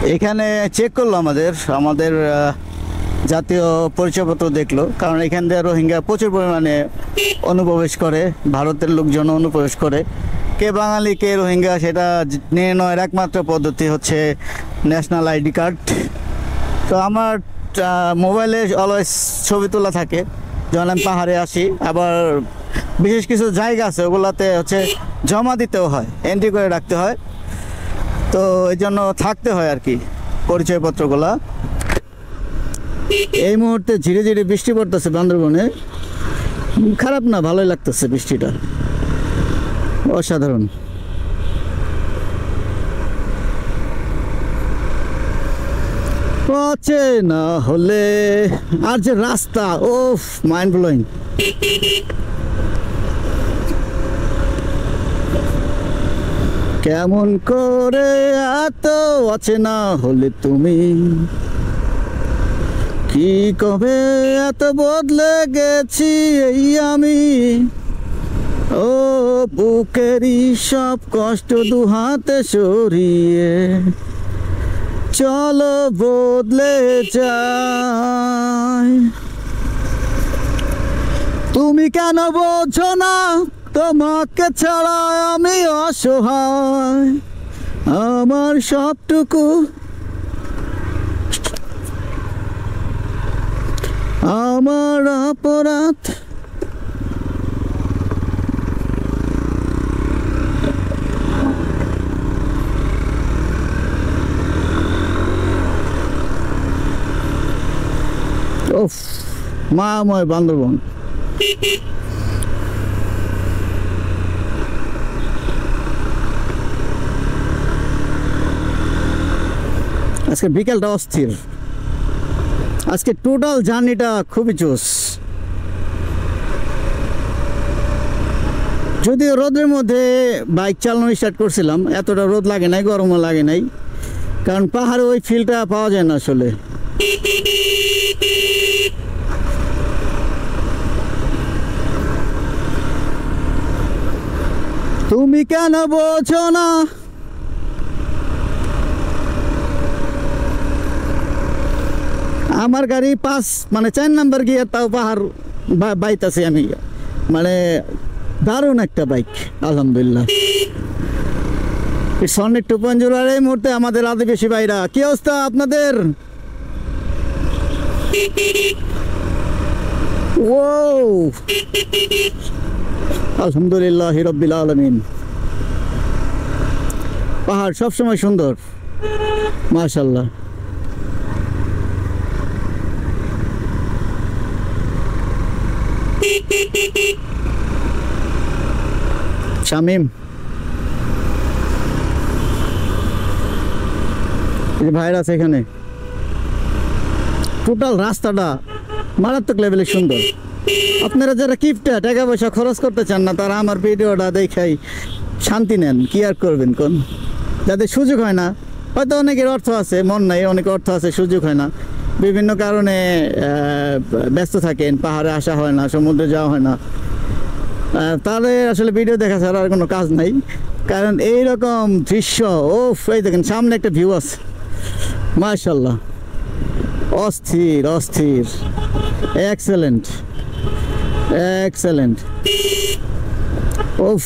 এখানে চেক করলো আমাদের আমাদের জাতীয় পরিচয়পত্র দেখলো, কারণ এখান দিয়ে রোহিঙ্গা প্রচুর পরিমাণে অনুপ্রবেশ করে, ভারতের লোকজন অনুপ্রবেশ করে। কে বাঙালি কে রোহিঙ্গা সেটা নির্ণয়ের একমাত্র পদ্ধতি হচ্ছে ন্যাশনাল আইডি কার্ড। তো আমার মোবাইলে অলওয়েজ ছবি তোলা থাকে যখন আমি পাহাড়ে আসি। আবার বিশেষ কিছু জায়গা আছে ওগুলাতে হচ্ছে জমা দিতেও হয়, এন্ট্রি করে রাখতে হয়, তো এই জন্য থাকতে হয় আর কি পরিচয়পত্রগুলা। এই মুহূর্তে ধীরে ধীরে বৃষ্টি পড়তেছে বান্দরবনে, খারাপ না, ভালোই লাগতেছে বৃষ্টিটা, অসাধারণ। না হলে আর যে রাস্তা, ওফ, মাইন্ড ব্লোয়িং। কেমন করে এত অচেনা হলে তুমি, কি কবে এত বদলে গেছি এই আমি। ও বুকেরই সব কষ্ট দু হাতে সরিয়ে চলো বদলে যাই। তুমি কেন বোঝো না তোমাকে ছাড়া আমি অসহায়, আমার সবটুকু আমার অপরাধ। ওফ, মায়াময় বান্দরবন। আজকে বিকেলটা অস্থির, আজকে টোটাল জার্নিটা খুবই জোস। যদিও রোদের মধ্যে বাইক চালানো স্টার্ট করছিলাম, এতটা রোদ লাগে নাই, গরমও লাগে নাই, কারণ পাহাড়ে ওই ফিলটা পাওয়া যায় না আসলে। তুমি কেন বোঝো না, আমার গাড়ি 4 নাম্বার গিয়ার, তাও পাহাড় বাইতাছি আমি, মানে দারুণ একটা বাইক আলহামদুলিল্লাহ। সনিক 2.0 আর এই মুহূর্তে আমাদের আদিবাসী ভাইরা, কি অবস্থা আপনাদের? ও আলহামদুলিল্লাহ রাব্বিল আলামিন। পাহাড় সবসময় সুন্দর, মাশাআল্লাহ। শামিম, ভাইরা আছে এখানে। টোটাল রাস্তাটা মারাত্মক লেভেলে সুন্দর। আপনারা যারা কিপটা টাকা পয়সা খরচ করতে চান না, তারা আমার ভিডিওটা দেখাই শান্তি নেন, কি আর করবেন কোন। যাদের সুযোগ হয় না, হয়তো অনেকের অর্থ আছে, মন নাই, অনেকের অর্থ আছে, সুযোগ হয় না, বিভিন্ন কারণে ব্যস্ত থাকেন, পাহাড়ে আসা হয় না, সমুদ্রে যাওয়া হয় না, তাহলে আসলে ভিডিও দেখা ছাড়া আর কোনো কাজ নাই। কারণ এইরকম দৃশ্য, ওফ, এই দেখেন সামনে একটা ভিউ আছে, মাশাআল্লাহ, অস্থির অস্থির, এক্সেলেন্ট এক্সেলেন্ট। ওফ,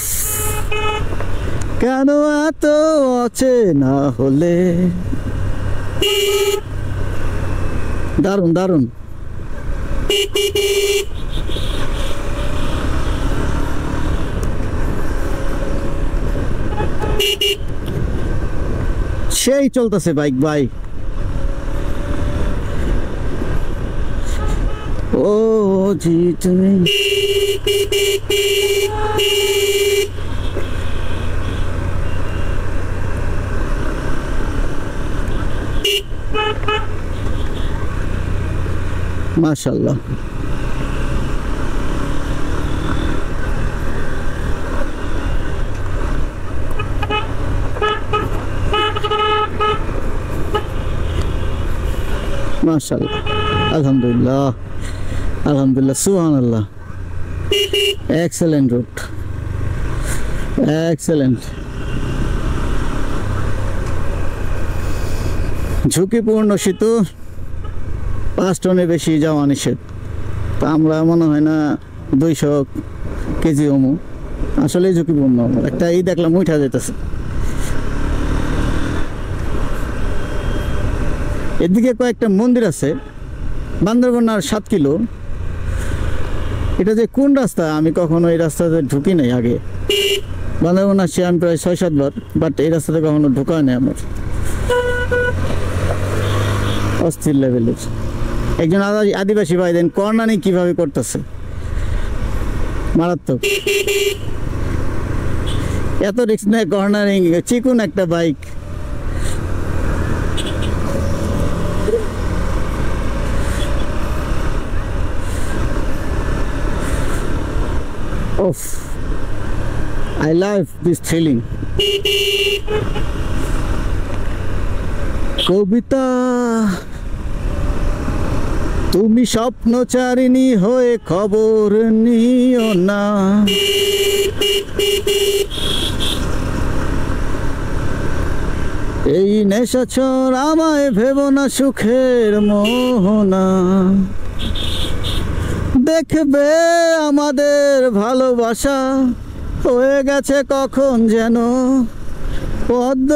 কেন এত অচেনা হলে, দারুণ দারুণ। সেই চলতেছে বাইক ভাই। ও জি তুমি মাশাআল্লাহ। মাশাআল্লাহ, আলহামদুলিল্লাহ আলহামদুলিল্লাহ, সুবহানাল্লাহ। Excellent route, excellent. ঝুঁকিপূর্ণ সেতু, 5 টনের বেশি যাওয়া নিষেধ। তা আমরা মনে হয় না 200 কেজি হমু, আসলে ঝুঁকিপূর্ণ। একটা এই দেখলাম উঠা যেতেছে। এদিকে কয়েকটা মন্দির আছে। বান্দরবন আর 7 কিলো। এটা যে কোন রাস্তা, আমি কখনো এই রাস্তাতে ঢুকি নাই আগে। বান্দরবন আসছি আমি প্রায় 6-7 বার, বাট এই রাস্তাতে কখনো ঢোকা নেই আমার। অস্থির লেভেলের। একজন আদিবাসী ভাই দেন কর্নারিং কিভাবে করতেছে, মারাত্মক। এত রিস্ক নেয় কর্নারিং, চিকুন একটা bike. Oof. I love this thrilling. কবিতা, তুমি স্বপ্নচারিণী হয়ে খবর নিও না। এই নেশাচর আমায় ভেবো না সুখের মোহনা। দেখবে আমাদের ভালোবাসা হয়ে গেছে কখন যেন পদ্ম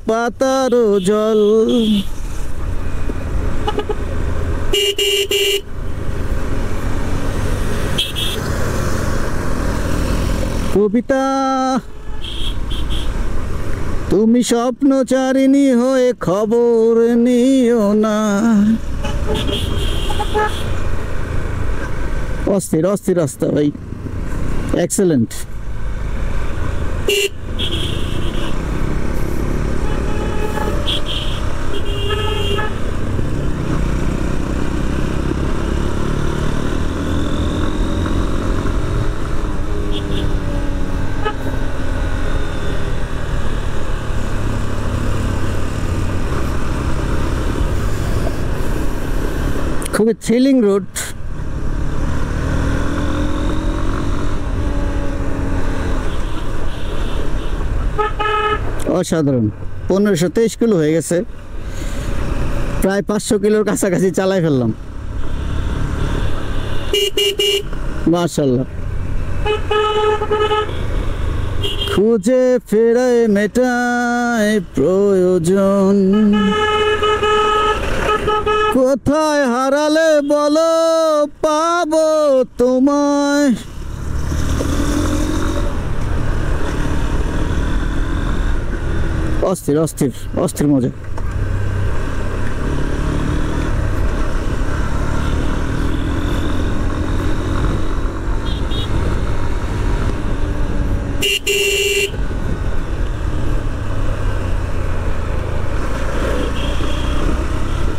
পাতার জল। কবিতা, তুমি স্বপ্নচারিণী হয়ে খবর নিও না। অস্থির অস্থির রাস্তা ভাই, এক্সেলেন্ট। খুবই থ্রিলিং রোড। অসাধারণ। 1523 কিলো হয়ে গেছে, প্রায় 500 কিলোর কাছাকাছি চালাই ফেললাম। মাশাআল্লাহ। খুঁজে ফেরায় মেটায় প্রয়োজন, কোথায় হারালে বলো পাবো তোমায়। অস্থির অস্থির অস্থির মজা।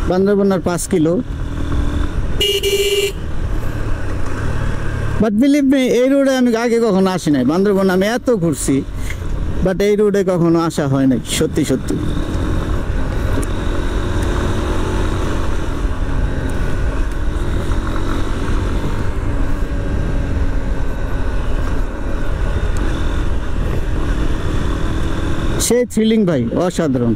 বান্দরবন আর 5 কিলো। বাট বিলিভ মি, এই রোডে আমি আগে কখনো আসি নাই। বান্দরবন আমি এত ঘুরছি, বাট এই রোডে কখনো আসা হয় নাই, সত্যি সত্যি। সেই থ্রিলিং ভাই, অসাধারণ।